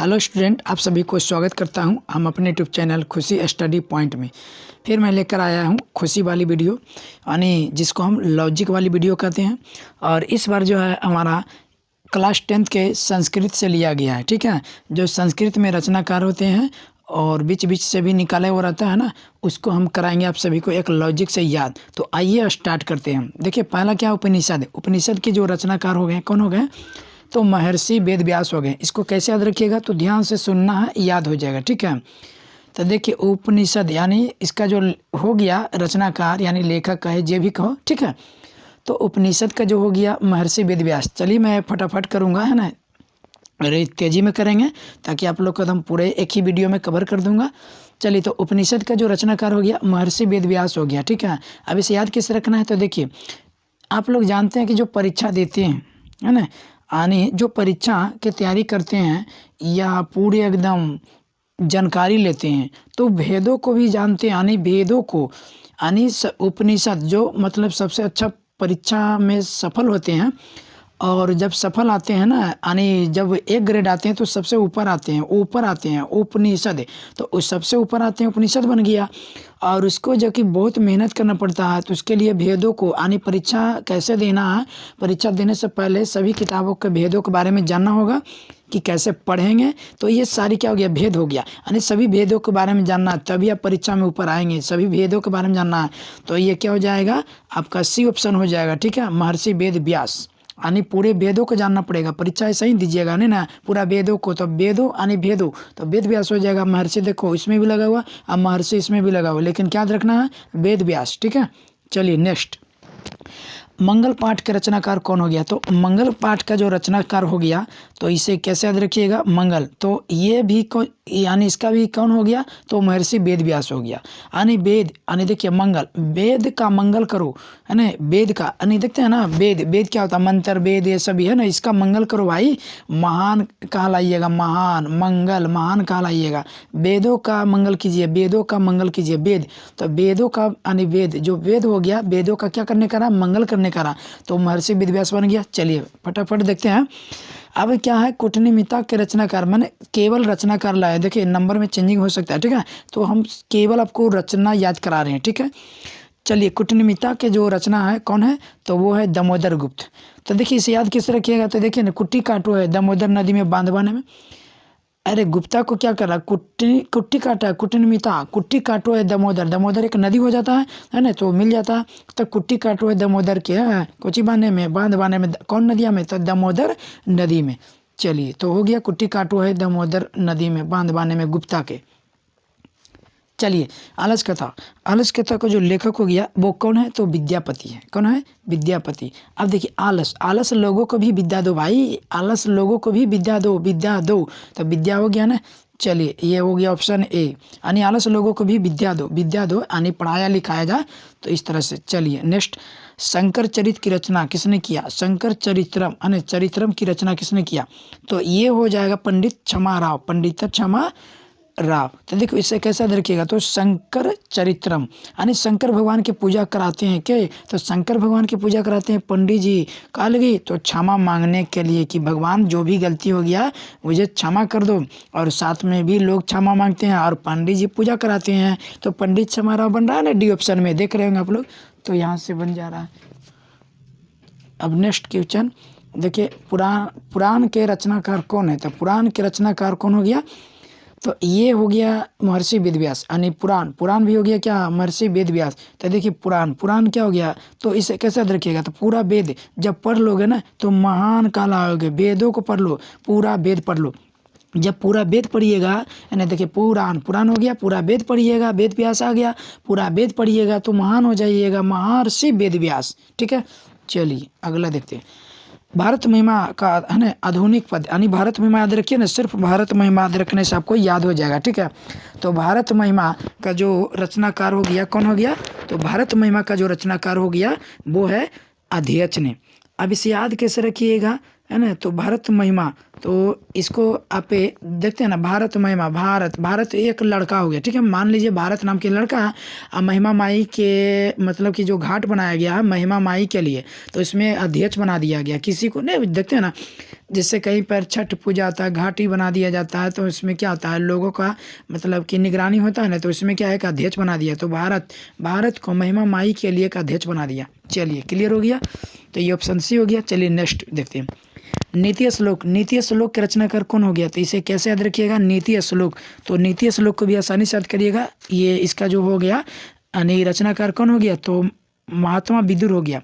Hello student, आप सभी को स्वागत करता हूं हम अपने यूट्यूब चैनल खुशी स्टडी पॉइंट में। फिर मैं लेकर आया हूं खुशी वाली वीडियो, यानी जिसको हम लॉजिक वाली वीडियो कहते हैं। और इस बार जो है हमारा क्लास 10th के संस्कृत से लिया गया है। ठीक है, जो संस्कृत में रचनाकार होते हैं और बीच बीच से भी निकाले हुआ रहता है ना, उसको हम कराएंगे आप सभी को एक लॉजिक से याद। तो आइए स्टार्ट करते हैं। देखिए, पहला क्या उपनिषद है। उपनिषद के जो रचनाकार हो गए कौन हो गए, तो महर्षि वेद व्यास हो गए। इसको कैसे याद रखिएगा, तो ध्यान से सुनना है, याद हो जाएगा। ठीक है, तो देखिए उपनिषद यानी इसका जो हो गया रचनाकार यानी लेखक कहे जे भी कहो। ठीक है, तो उपनिषद का जो हो गया महर्षि वेद व्यास। चलिए मैं फटाफट करूँगा, है ना, अरे तेज़ी में करेंगे ताकि आप लोग को एकदम पूरे एक ही वीडियो में कवर कर दूंगा। चलिए, तो उपनिषद का जो रचनाकार हो गया महर्षि वेद व्यास हो गया। ठीक है, अब इसे याद किस रखना है, तो देखिए आप लोग जानते हैं कि जो परीक्षा देते हैं, है ना, यानी जो परीक्षा की तैयारी करते हैं या पूरे एकदम जानकारी लेते हैं, तो भेदों को भी जानते हैं। यानी भेदों को यानी उपनिषद जो मतलब सबसे अच्छा परीक्षा में सफल होते हैं। और जब सफल आते हैं ना, यानी जब एक ग्रेड आते हैं तो सबसे ऊपर आते हैं उपनिषद। तो उस सबसे ऊपर आते हैं, उपनिषद बन गया। और उसको जो कि बहुत मेहनत करना पड़ता है, तो उसके लिए भेदों को यानी परीक्षा कैसे देना है, परीक्षा देने से पहले सभी किताबों के भेदों के बारे में जानना होगा कि कैसे पढ़ेंगे। तो ये सारी क्या हो गया, भेद हो गया। यानी सभी भेदों के बारे में जानना है, तभी आप परीक्षा में ऊपर आएंगे। सभी भेदों के बारे में जानना है, तो ये क्या हो जाएगा, आपका सी ऑप्शन हो जाएगा। ठीक है, महर्षि वेद व्यास। यानी पूरे वेदों को जानना पड़ेगा, परीक्षा ऐसा ही दीजिएगा नहीं ना, पूरा वेदों को। तो वेदों यानी भेदों, तो वेद व्यास हो जाएगा। महर्षि देखो इसमें भी लगा हुआ और महर्षि इसमें भी लगा हुआ, लेकिन क्या रखना है, वेद व्यास। ठीक है, चलिए नेक्स्ट। मंगल पाठ के रचनाकार कौन हो गया, तो मंगल पाठ का जो रचनाकार हो गया, तो इसे कैसे याद रखिएगा, मंगल। तो ये भी यानी इसका भी कौन हो गया, तो महर्षि वेद व्यास हो गया। यानी वेद यानी देखिए मंगल, वेद का मंगल करो, है ना, वेद का यानी देखते हैं ना, वेद क्या होता है, मंत्र वेद ये सभी है ना, इसका मंगल करो भाई, महान कहलाइएगा, महान मंगल महान कहलाइएगा। वेदों का मंगल कीजिए, वेदों का मंगल कीजिए, वेद। तो वेदों का यानी वेद, जो वेद हो गया, वेदों का क्या करने का रहा, मंगल करने का रहा, तो महर्षि वेद व्यास बन गया। चलिए फटाफट देखते हैं। अब क्या है, कुटनिमिता के रचनाकार, मैंने केवल रचनाकार लाया। देखिए नंबर में चेंजिंग हो सकता है। ठीक है, तो हम केवल आपको रचना याद करा रहे हैं। ठीक है, चलिए कुटनिमिता के जो रचना है कौन है, तो वो है दामोदर गुप्त। तो देखिए इसे याद किससे रखिएगा, तो देखिए ना, कुट्टी काटो है दामोदर नदी में बांधवाने में। अरे गुप्ता को क्या करा, कुट्टी काटा है, कुटनिमिता, कुट्टी काटो है दामोदर एक नदी हो जाता है ना, तो मिल जाता है। तो कुट्टी काटो है दामोदर के कोची बांधने में, बांध बांधने में, कौन नदिया में, तो दामोदर नदी में। चलिए, तो हो गया कुट्टी काटो है दामोदर नदी में, बांध बांधने में गुप्ता के। चलिए आलस कथा का जो लेखक हो गया वो कौन है, तो विद्यापति है। कौन है, विद्यापति। अब देखिए आलस लोगों को भी विद्या दो भाई, आलस लोगों को भी विद्या दो, तो विद्या हो गया ना। चलिए ये हो गया ऑप्शन ए, यानी आलस लोगों को भी विद्या दो यानी पढ़ाया लिखाया जाए, तो इस तरह से। चलिए नेक्स्ट, शंकर चरित्र की रचना किसने किया, शंकर चरित्रम की रचना किसने किया, तो ये हो जाएगा पंडित क्षमा राव। तो देखो इसे कैसा याद रखिएगा, तो शंकर चरित्रम यानी शंकर भगवान की पूजा कराते हैं के, तो शंकर भगवान की पूजा कराते हैं पंडित जी कहा लगी, तो क्षमा मांगने के लिए कि भगवान जो भी गलती हो गया मुझे क्षमा कर दो। और साथ में भी लोग क्षमा मांगते हैं और पंडित जी पूजा कराते हैं, तो पंडित क्षमा राव बन रहा है ना, डी ऑप्शन में देख रहे होंगे आप लोग, तो यहाँ से बन जा रहा है। अब नेक्स्ट क्वेश्चन देखिए, पुराण के रचनाकार कौन है, तो पुराण के रचनाकार कौन हो गया, तो ये हो गया महर्षि वेद व्यास। यानी पुराण भी हो गया क्या, महर्षि वेद व्यास। तो देखिए पुराण क्या हो गया, तो इसे कैसे याद रखिएगा, तो पूरा वेद जब पढ़ लोगे ना तो महान कहलाओगे। वेदों को पढ़ लो, पूरा वेद पढ़ लो। जब पूरा वेद पढ़िएगा, यानी देखिए पुराण हो गया, पूरा वेद पढ़िएगा, वेद व्यास आ गया, पूरा वेद पढ़िएगा तो महान हो जाइएगा, महर्षि वेद व्यास। ठीक है, चलिए अगला देखते हैं। भारत महिमा का है ना आधुनिक पद, यानी भारत महिमा याद रखिए ना, सिर्फ भारत महिमा याद रखने से आपको याद हो जाएगा। ठीक है, तो भारत महिमा का जो रचनाकार हो गया कौन हो गया, तो भारत महिमा का जो रचनाकार हो गया वो है अध्यक्ष ने। अब इसे याद कैसे रखिएगा, है ना। तो भारत महिमा, तो इसको आप देखते हैं ना, भारत महिमा, भारत भारत एक लड़का हो गया, ठीक है। मान लीजिए भारत नाम के लड़का है, अब महिमा माई के मतलब कि जो घाट बनाया गया है महिमा माई के लिए, तो इसमें अध्यक्ष बना दिया गया किसी को, नहीं देखते हैं ना, जिससे कहीं पर छठ पूजा आता है घाटी बना दिया जाता है, तो इसमें क्या होता है लोगों का मतलब कि निगरानी होता है ना, तो इसमें क्या है कि अध्यक्ष बना दिया, तो भारत को महिमा माई के लिए एक अध्यक्ष बना दिया। चलिए क्लियर हो गया, तो ये ऑप्शन सी हो गया। चलिए नेक्स्ट देखते हैं, नीति श्लोक। नीति श्लोक के रचनाकार कौन हो गया, तो इसे कैसे याद रखिएगा, नीति श्लोक। तो नीति श्लोक को भी आसानी से याद करिएगा, ये इसका जो हो गया यानी रचनाकार कौन हो गया, तो महात्मा विदुर हो गया।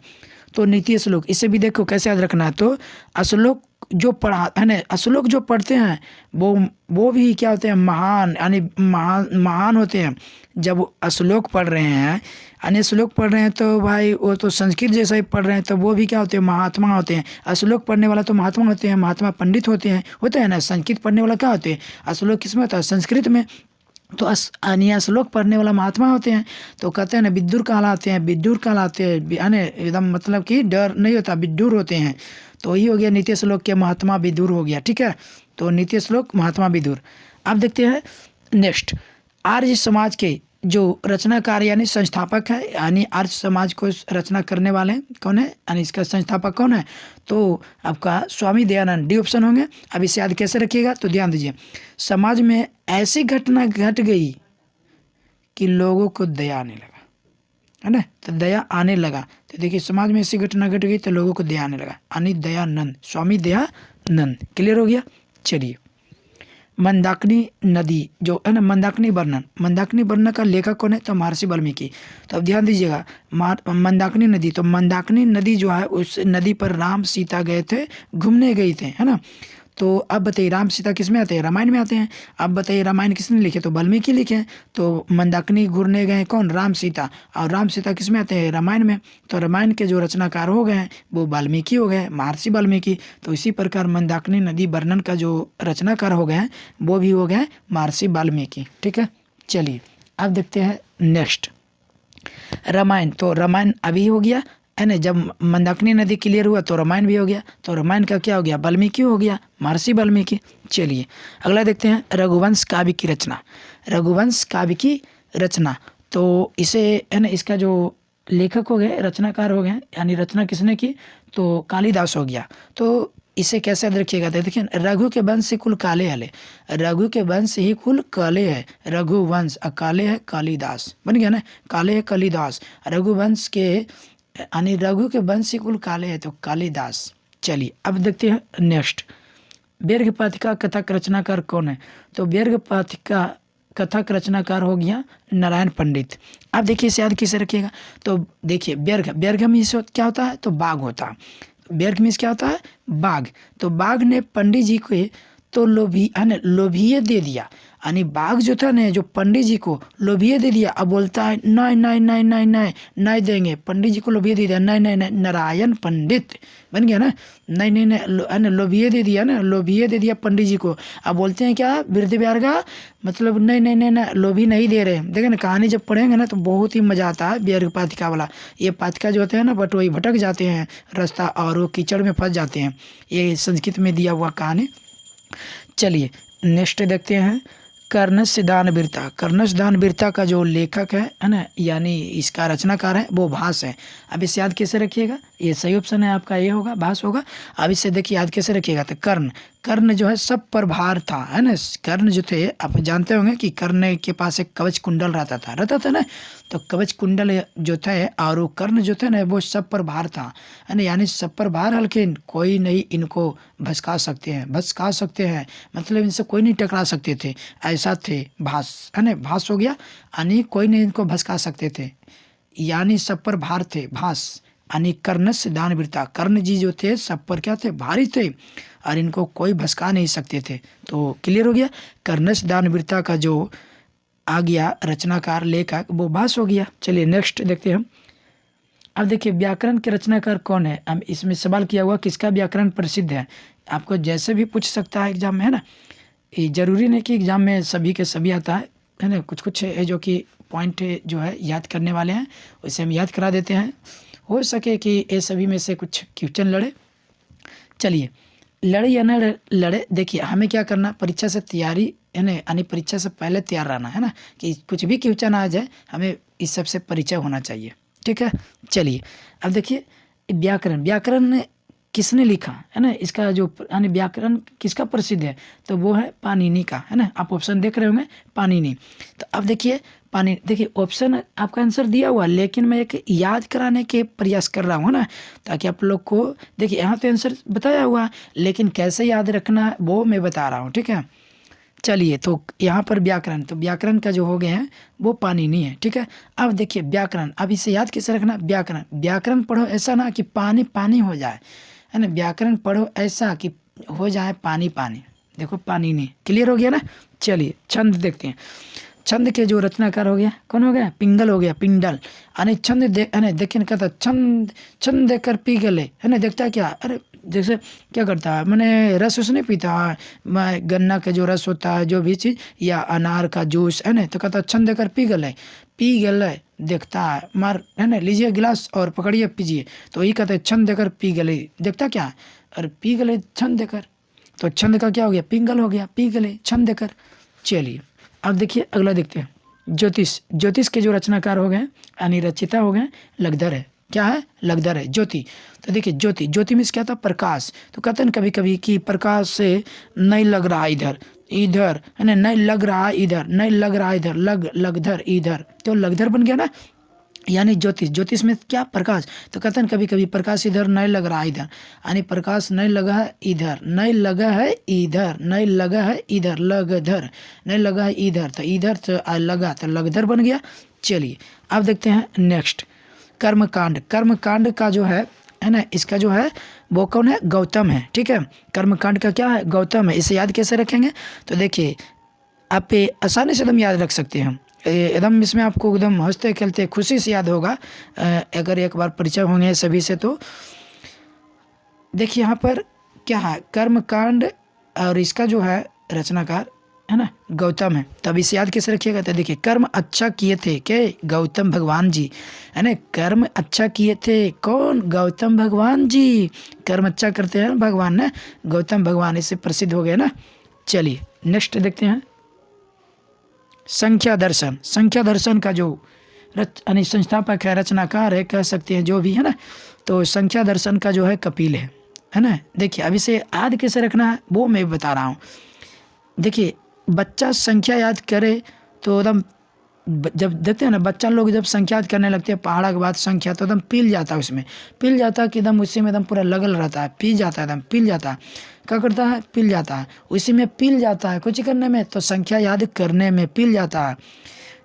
तो नीति श्लोक इसे भी देखो कैसे याद रखना है, तो श्लोक जो पढ़ा है ना, श्लोक जो पढ़ते हैं वो भी क्या होते हैं, महान यानी महान होते हैं। जब श्लोक पढ़ रहे हैं यानी श्लोक पढ़ रहे हैं तो भाई वो तो संस्कृत जैसा ही पढ़ रहे हैं, तो वो भी क्या होते हैं, महात्मा होते हैं। श्लोक पढ़ने वाला तो महात्मा होते हैं, महात्मा पंडित होते हैं ना। संस्कृत पढ़ने वाला क्या होते हैं, श्लोक किसमें होता है, संस्कृत में। तो श्लोक पढ़ने वाला महात्मा होते हैं, तो कहते हैं ना विदुर कहलाते हैं, विदुर कहलाते हैं, यानी एकदम मतलब कि डर नहीं होता, विदुर होते हैं। तो ये हो गया नीति श्लोक के महात्मा विदुर हो गया, ठीक है। तो नीति श्लोक महात्मा विदुर। अब देखते हैं नेक्स्ट, आर्य समाज के जो रचनाकार यानी संस्थापक है, यानी आर्य समाज को रचना करने वाले कौन है, यानी इसका संस्थापक कौन है, तो आपका स्वामी दयानंद। डी ऑप्शन होंगे। अब इसे याद कैसे रखिएगा, तो ध्यान दीजिए, समाज में ऐसी घटना घट गई कि लोगों को दया आने लगा, है ना, तो दया आने लगा। तो देखिए समाज में ऐसी घटना घट गई तो लोगों को दया आने लगा, यानी दयानंद, स्वामी दयानंद। क्लियर हो गया। चलिए, मंदाकिनी नदी जो है ना, मंदाकिनी वर्णन का लेखक कौन है, तो महर्षि वाल्मीकि। तो अब ध्यान दीजिएगा, मंदाकिनी नदी, तो मंदाकिनी नदी जो है उस नदी पर राम सीता गए थे, घूमने गए थे, है ना। तो अब बताइए राम सीता किस में आते हैं, रामायण में आते हैं। अब बताइए रामायण किसने लिखे, तो वाल्मीकि लिखे हैं। तो मंदाकिनी घूरने गए कौन, राम सीता, और राम सीता किस में आते हैं, रामायण में। तो रामायण के जो रचनाकार हो गए हैं वो वाल्मीकि हो गए, महर्षि वाल्मीकि। तो इसी प्रकार मंदाकिनी नदी वर्णन का जो रचनाकार हो गए हैं वो भी हो गए महर्षि वाल्मीकि, ठीक है। चलिए अब देखते हैं नेक्स्ट, रामायण। तो रामायण अभी हो गया है ना, जब मंदाकिनी नदी क्लियर हुआ तो रामायण भी हो गया। तो रामायण का क्या हो गया, वाल्मीकि हो गया, महर्षि वाल्मीकि। चलिए अगला देखते हैं, रघुवंश काव्य की रचना। रघुवंश काव्य की रचना, तो इसे है ना, इसका जो लेखक हो गए, रचनाकार हो गए, यानी रचना किसने की, तो कालिदास हो गया। तो इसे कैसे याद रखिएगा, तो देखिए रघु के वंश से कुल काले हले, रघु के वंश ही कुल काले है, रघुवंश, काले है कालिदास, बन गया ना, काले है कालिदास, रघुवंश के यानी रघु के वंश से कुल काले है, तो कालिदास। चलिए अब देखते हैं नेक्स्ट, व्यर्गपाथिका कथक रचनाकार कौन है, तो व्यर्गपाथिका कथक रचनाकार हो गया नारायण पंडित। अब देखिए इसे याद किसे रखिएगा, तो देखिए व्यर्ग में क्या होता है, तो बाघ होता है। व्यर्ग में क्या होता है, बाघ। तो बाघ ने पंडित जी को तो लोभिये दे दिया, यानी बाघ जो था ना, जो पंडित जी को लोभिये दे दिया। अब बोलता है नहीं नहीं नहीं नहीं नहीं नहीं देंगे, पंडित जी को लोभिये दे दिया, नहीं नहीं नहीं, नारायण पंडित बन गया ना, नहीं नहीं नहीं, लोभिये दे दिया ना, लोभिये दे दिया पंडित जी को। अब बोलते हैं क्या, वृद्ध व्यार्गा, मतलब नहीं नहीं नहीं नहीं, लोभी नहीं दे रहे। देखिए ना, कहानी जब पढ़ेंगे ना तो बहुत ही मजा आता है व्यर्ग पाथिका वाला। ये पाथिका जो होते हैं ना, बट वही भटक जाते हैं रास्ता और वो कीचड़ में फंस जाते हैं, ये संस्कृत में दिया हुआ कहानी। चलिए नेक्स्ट देखते हैं, कर्णस्य दानवीरता। कर्णस्य दानवीरता का जो लेखक है ना, यानी इसका रचनाकार है वो भास है। अब इसे याद कैसे रखिएगा, ये सही ऑप्शन है आपका, ये होगा भास होगा। अब इसे देखिए याद कैसे रखिएगा, तो कर्ण जो है सब पर भार था, है ना। कर्ण जो थे आप जानते होंगे कि कर्ण के पास एक कवच कुंडल रहता था ना, तो कवच कुंडल जो थे और वो कर्ण जो थे ना वो सब पर भार था, है ना, यानी सब पर भार, हल्के कोई नहीं इनको भसका सकते हैं, मतलब इनसे कोई नहीं टकरा सकते थे, ऐसा थे भास, है ना। भास हो गया यानी कोई नहीं इनको भसका सकते थे, यानी सब पर भार थे, भास यानी कर्णस्य दानवीरता। कर्ण जी जो थे सब पर क्या थे, भारी थे और इनको कोई भसका नहीं सकते थे। तो क्लियर हो गया, कर्णस्य दानवीरता का जो आ गया रचनाकार लेखक वो भास हो गया। चलिए नेक्स्ट देखते हैं हम। अब देखिए व्याकरण के रचनाकार कौन है, हम इसमें सवाल किया हुआ किसका व्याकरण प्रसिद्ध है, आपको जैसे भी पूछ सकता है एग्जाम में, है ना। ये जरूरी नहीं कि एग्जाम में सभी के सभी आता है ना, कुछ है जो कि पॉइंट जो है याद करने वाले हैं उसे हम याद करा देते हैं, हो सके कि ये सभी में से कुछ क्वेश्चन लड़े। चलिए लड़े या न लड़े, देखिए हमें क्या करना, परीक्षा से तैयारी है ना, यानी परीक्षा से पहले तैयार रहना है ना, कि कुछ भी क्वेश्चन आ जाए हमें इस सब से परिचय होना चाहिए। ठीक है, चलिए अब देखिए व्याकरण। व्याकरण किसने लिखा है ना, इसका जो यानी व्याकरण किसका प्रसिद्ध है, तो वो है पाणिनि का, है ना। आप ऑप्शन देख रहे होंगे, पाणिनि। तो अब देखिए पानी, देखिए ऑप्शन आपका आंसर दिया हुआ, लेकिन मैं एक याद कराने के प्रयास कर रहा हूँ ना, ताकि आप लोग को, देखिए यहाँ तो आंसर बताया हुआ, लेकिन कैसे याद रखना है वो मैं बता रहा हूँ। ठीक है, चलिए तो यहाँ पर व्याकरण, तो व्याकरण का जो हो गया है वो पाणिनि है। ठीक है, अब देखिए व्याकरण, अब इसे याद कैसे रखना, व्याकरण, व्याकरण पढ़ो ऐसा ना कि पानी पानी हो जाए, है ना, व्याकरण पढ़ो ऐसा कि हो जाए पानी पानी। देखो पाणिनि, क्लियर हो गया ना। चलिए छंद देखते हैं। छंद के जो रचनाकार हो गया, कौन हो गया, पिंगल हो गया, पिंगल। यानी छंद देखिए कहता छंद, छंद देकर पी गले, है ना, देखता है क्या, अरे जैसे क्या करता है, मैंने रस उस नहीं पीता, मैं गन्ना का जो रस होता है, जो भी चीज़, या अनार का जूस, है ना, तो कहता छंद देकर पी गले, पी गले, देखता है मार, है ना, लीजिए गिलास और पकड़िए पीजिए, तो यही कहते हैं छंद देकर पी गले, देखता क्या, अरे पी गले छंद देकर, तो छंद का क्या हो गया, पिंगल हो गया, पी गले छंद देकर। चलिए अब देखिए अगला देखते हैं, ज्योतिष। ज्योतिष के जो रचनाकार हो गए यानी रचिता हो गए लगधर है, क्या है, लगधर है, ज्योति। तो देखिए ज्योति, ज्योति मीन्स क्या था, प्रकाश। तो कहते हैं ना कभी कभी कि प्रकाश से नहीं लग रहा इधर, इधर है ना, नहीं लग रहा इधर, नहीं लग रहा इधर, लगधर इधर, तो लगधर बन गया ना, यानी ज्योतिष। ज्योतिष में क्या, प्रकाश। तो कहते हैं कभी कभी प्रकाश इधर नहीं लग रहा इधर, यानी प्रकाश नहीं लगा है इधर, नहीं लगा है इधर, नहीं लगा है इधर, लगधर, नहीं लगा है इधर, तो इधर तो लगा तो लगधर बन गया। चलिए अब देखते हैं नेक्स्ट, कर्मकांड। कर्मकांड का जो है ना, इसका जो है वो कौन है, गौतम है। ठीक है, कर्मकांड का क्या है, गौतम है। इसे याद कैसे रखेंगे, तो देखिए आप आसानी से एकदम याद रख सकते हैं, एकदम इसमें आपको एकदम हंसते खेलते खुशी से याद होगा, अगर एक बार परिचय होंगे सभी से। तो देखिए यहाँ पर क्या है, कर्मकांड, और इसका जो है रचनाकार है ना गौतम है। तब इसे याद कैसे रखिएगा, तो देखिए कर्म अच्छा किए थे के गौतम भगवान जी, है ना, कर्म अच्छा किए थे कौन, गौतम भगवान जी, कर्म अच्छा करते हैं भगवान ने, गौतम भगवान, इससे प्रसिद्ध हो गए ना। चलिए नेक्स्ट देखते हैं, संख्या दर्शन। संख्या दर्शन का जो यानी संस्थापक है, रचनाकार है, कह सकते हैं जो भी है ना, तो संख्या दर्शन का जो है कपिल है ना। देखिए अब इसे याद कैसे रखना है वो मैं बता रहा हूँ। देखिए बच्चा संख्या याद करे तो एकदम, जब देखते हैं ना बच्चा लोग जब संख्या याद करने लगते हैं पहाड़ा के बाद संख्या, तो एकदम पिल जाता है, उसमें पिल जाता है कि एकदम उसी में एकदम पूरा लगल रहता है, पी जाता है, एकदम पिल जाता है, क्या करता है, पिल जाता है, उसी में पिल जाता है कुछ करने में, तो संख्या याद करने में पिल जाता है।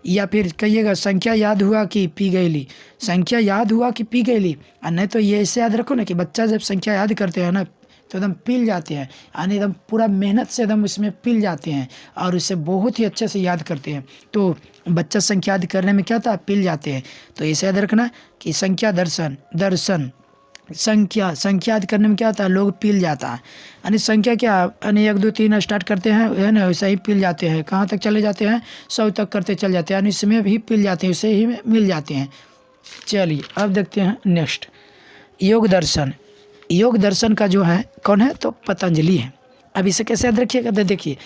या फिर कहिएगा संख्या याद हुआ कि पी गईली, संख्या याद हुआ कि पी गईली, और नहीं तो ये ऐसे याद रखो ना कि बच्चा जब संख्या याद करते हैं ना तो एकदम पिल जाते हैं, यानी एकदम पूरा मेहनत से एकदम उसमें पिल जाते हैं और उसे बहुत ही अच्छे से याद करते हैं। तो बच्चा संख्या याद करने में क्या था, पिल जाते हैं। तो इसे याद रखना कि संख्या दर्शन, दर्शन संख्या, संख्या याद करने में क्या होता है, लोग पिल जाता है, यानी संख्या क्या, यानी 1 2 3 स्टार्ट करते हैं, है ना, वैसे ही पिल जाते हैं, कहाँ तक चले जाते हैं, 100 तक करते चल जाते हैं, यानी इसमें भी पिल जाते हैं, उसे ही में मिल जाते हैं। चलिए अब देखते हैं नेक्स्ट, योग दर्शन। योग दर्शन का जो है कौन है, तो पतंजलि है। अब इसे कैसे याद रखिएगा, तो देखिए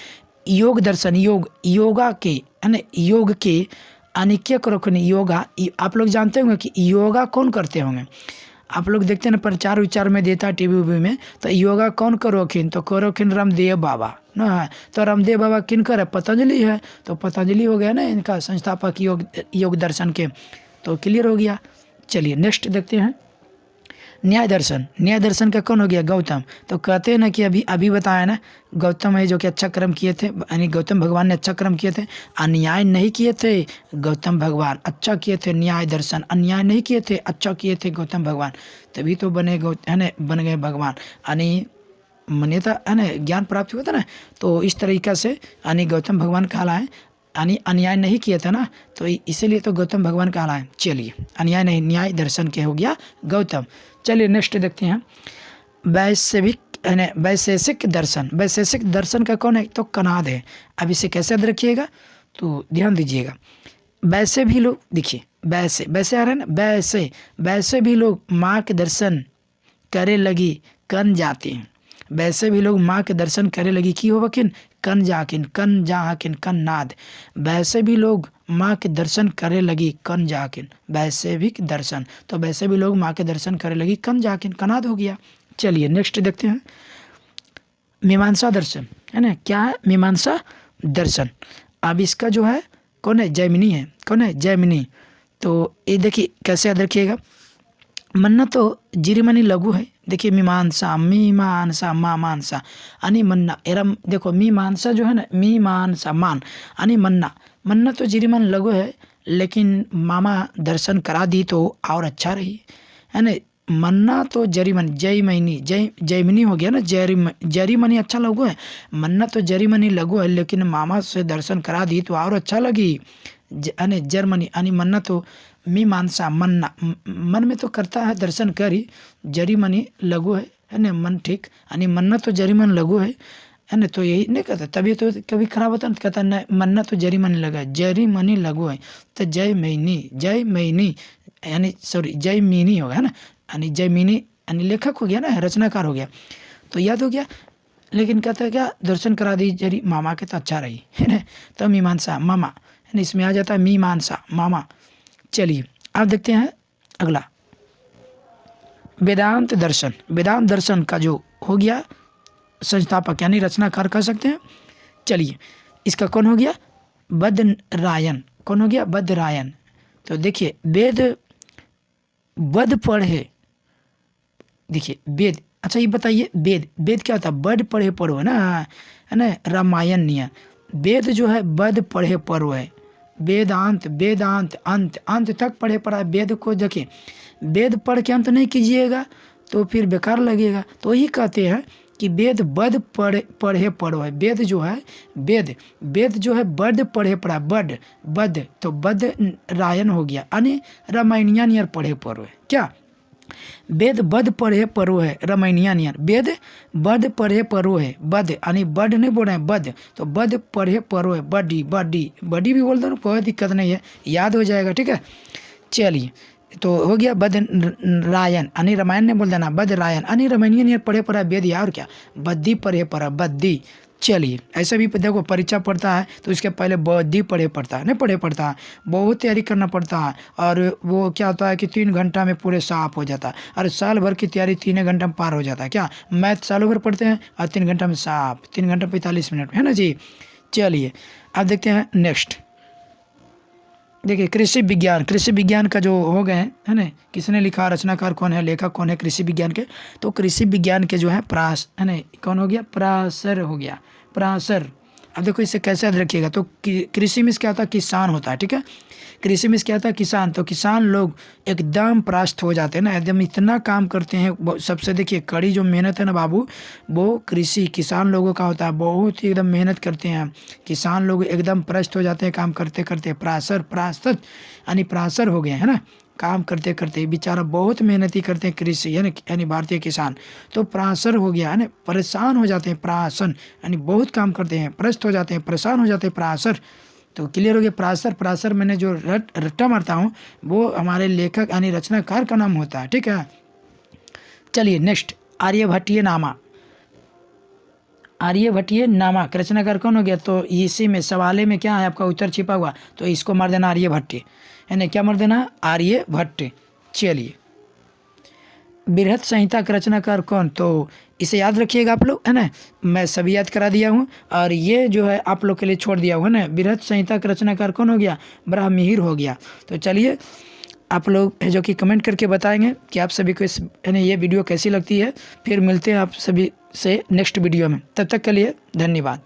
योग दर्शन, योग, योगा के, है ना, योग के अनिक्य करोखन योगा, आप लोग जानते होंगे कि योगा कौन करते होंगे, आप लोग देखते हैं ना प्रचार विचार में देता है टीवी उवी में, तो योगा कौन करोखिन, तो करोखिन रामदेव बाबा ना, तो रामदेव बाबा किनकर है, पतंजलि है, तो पतंजलि हो गया ना इनका संस्थापक योग दर्शन के। तो क्लियर हो गया। चलिए नेक्स्ट देखते हैं, न्याय दर्शन। न्याय दर्शन का कौन हो गया, गौतम। तो कहते हैं ना कि अभी बताया ना, गौतम है जो कि अच्छा कर्म किए थे, यानी गौतम भगवान ने अच्छा कर्म किए थे, अन्याय नहीं किए थे गौतम भगवान, अच्छा किए थे न्याय दर्शन, अन्याय नहीं किए थे, अच्छा किए थे गौतम भगवान, तभी तो बने है ना, बन गए भगवान, यानी मान्यता है ना, ज्ञान प्राप्त हुआ था ना। तो इस तरीक़ा से यानी गौतम भगवान कहलाए, यानी अन्याय नहीं किया था ना, तो इसीलिए तो गौतम भगवान कहलाए। चलिए अन्याय नहीं, न्याय दर्शन के हो गया गौतम। चलिए नेक्स्ट देखते हैं, वैशेषिक दर्शन। वैशेषिक दर्शन का कौन है, तो कनाद है। अब इसे कैसे याद रखिएगा, तो ध्यान दीजिएगा, वैसे भी लोग, देखिए वैसे वैसे आ रहे हैं ना, वैसे वैसे भी लोग माँ के दर्शन करे लगी कन जाते हैं, वैसे भी लोग माँ के दर्शन करे लगी की होवकिन कन जाकिन कन जाकिन कन नाद। वैसे भी लोग माँ के दर्शन करे लगी कन जाकिन, वैसे भी दर्शन, तो वैसे भी लोग माँ के दर्शन करे लगी कन जाकिन, कनाद हो गया। चलिए नेक्स्ट देखते हैं मीमांसा दर्शन, है ना, क्या है मीमांसा दर्शन। अब इसका जो है कौन है, जैमिनी है, कौन है, जैमिनी। तो ये देखिए कैसे याद रखिएगा, मन्ना तो जिरिमनी लघु है, देखिए मीमांसा मीमांसा मामांसा आणि मन्ना एरा, देखो मीमांसा जो है ना, मीमांसा मान आणि मन्ना, मन्ना तो जिरिमन लघु है लेकिन मामा दर्शन करा दी तो और अच्छा रही, है ना। मन्ना तो जरीमन जयमनी जयमिनी हो गया ना, जरीमनी अच्छा लघु है, मन्ना तो जरीमनी लघु है लेकिन मामा से दर्शन करा दी तो और अच्छा लगी, अने जर्मनी अनि मन्ना तो मीमांसा मन्ना मन में तो करता है दर्शन करी, जरीमनी लघु है ना, मन ठीक, अनि मन्ना तो जरीमन लघु है ना, तो यही नहीं कहता, तभी तो कभी खराब होता है तो कहता न मन्ना तो जरीमनी लगा, जरीमनी लघु है, तो जयमनी यानी सॉरी जयमिनी होगा, है ना, यानी जयमिनी यानी लेखक हो गया ना, रचनाकार हो गया, तो याद हो गया। लेकिन कहता है क्या, दर्शन करा दी जरी मामा के तो अच्छा रही, है ना, तो मीमांसा मामा, है ना, इसमें आ जाता है मीमांसा मामा। चलिए अब देखते हैं अगला वेदांत दर्शन। वेदांत दर्शन का जो हो गया संस्थापक यानी रचनाकार कह सकते हैं। चलिए इसका कौन हो गया, बद्रायन, कौन हो गया, बद्रायन। तो देखिए वेद वध पढ़े, देखिए वेद, अच्छा ये बताइए वेद, वेद क्या होता है, बद पढ़े पढ़ो है ना, रामायण नहीं है, वेद जो है वध पढ़े पढ़ो है, वेदांत वेदांत अंत अंत तक पढ़े पढ़ा है। वेद को देखिए, वेद पढ़ के अंत नहीं कीजिएगा तो फिर बेकार लगेगा, तो यही कहते हैं कि वेद बद पढ़े पढ़ो है, वेद जो है वेद जो है बद पढ़े पढ़ा, बद तो बद रायन हो गया, यानी रामायणिया नियर पढ़े पढ़ो है, क्या वेद बद पढ़े पढ़ो है, रामायणिया नियर, वेद बद पढ़े पढ़ो है, बद यानी बड नहीं बोल रहे हैं, बद तो बद पढ़े पढ़ो है, बडी बडी बडी भी बोल दो ना, कोई दिक्कत नहीं है, याद हो जाएगा, ठीक है। चलिए तो हो गया बद रायन, यानी रामायण ने बोल देना, बद रायन यानी रामायणियन नियर पढ़े पढ़ा वेद, या और क्या बद्दी पढ़े पढ़ा, बद्दी। चलिए ऐसे भी देखो परीक्षा पढ़ता है तो इसके पहले बद्दी पढ़े पढ़ता है, नहीं पढ़े पढ़ता है, बहुत तैयारी करना पड़ता है, और वो क्या होता है कि 3 घंटा में पूरे साफ हो जाता है, और साल भर की तैयारी 3 घंटा में पार हो जाता है, क्या मैथ सालों भर पढ़ते हैं और 3 घंटा में साफ, 3 घंटा 45 मिनट में, है ना जी। चलिए अब देखते हैं नेक्स्ट, देखिए कृषि विज्ञान का जो हो गए है ना, किसने लिखा, रचनाकार कौन है, लेखक कौन है कृषि विज्ञान के, तो कृषि विज्ञान के जो है प्रास, है ना, कौन हो गया, पराशर हो गया, पराशर। अब देखो इसे कैसे याद रखिएगा, तो कृषि में क्या होता है, किसान होता है, ठीक है, कृषि में क्या होता है, किसान, तो किसान लोग एकदम परास्त हो जाते हैं ना, एकदम इतना काम करते हैं, सबसे देखिए कड़ी जो मेहनत है ना बाबू, वो कृषि किसान लोगों का होता है, बहुत ही एकदम मेहनत करते हैं किसान लोग, एकदम परास्त हो जाते हैं काम करते करते, परास्त यानी पराशर हो गए, है ना, काम करते करते बेचारा बहुत मेहनती करते हैं कृषि यानी भारतीय किसान, तो पराशर हो गया है ना, परेशान हो जाते हैं, पराशन यानी बहुत काम करते हैं, परेशान हो जाते हैं, परेशान हो जाते हैं, पराशर। तो क्लियर हो गया, पराशर मैंने जो रट्टा मारता हूँ वो हमारे लेखक यानी रचनाकार का नाम होता है, ठीक है। चलिए नेक्स्ट आर्यभट्टीय नामा, आर्यभट्टीय नामा रचनाकार कौन हो गया, तो इसी में सवाले में क्या है आपका उत्तर छिपा हुआ, तो इसको मार देना आर्यभट्ट, यानी क्या मार देना, आर्यभट्ट। चलिए बृहत संहिता का रचनाकार कौन, तो इसे याद रखिएगा आप लोग, है ना, मैं सभी याद करा दिया हूँ, और ये जो है आप लोग के लिए छोड़ दिया हूँ, है ना। बृहत संहिता का रचनाकार कौन हो गया, ब्राह्मणिर हो गया। तो चलिए आप लोग जो कि कमेंट करके बताएंगे कि आप सभी को इस ये वीडियो कैसी लगती है, फिर मिलते हैं आप सभी से नेक्स्ट वीडियो में, तब तक के लिए धन्यवाद।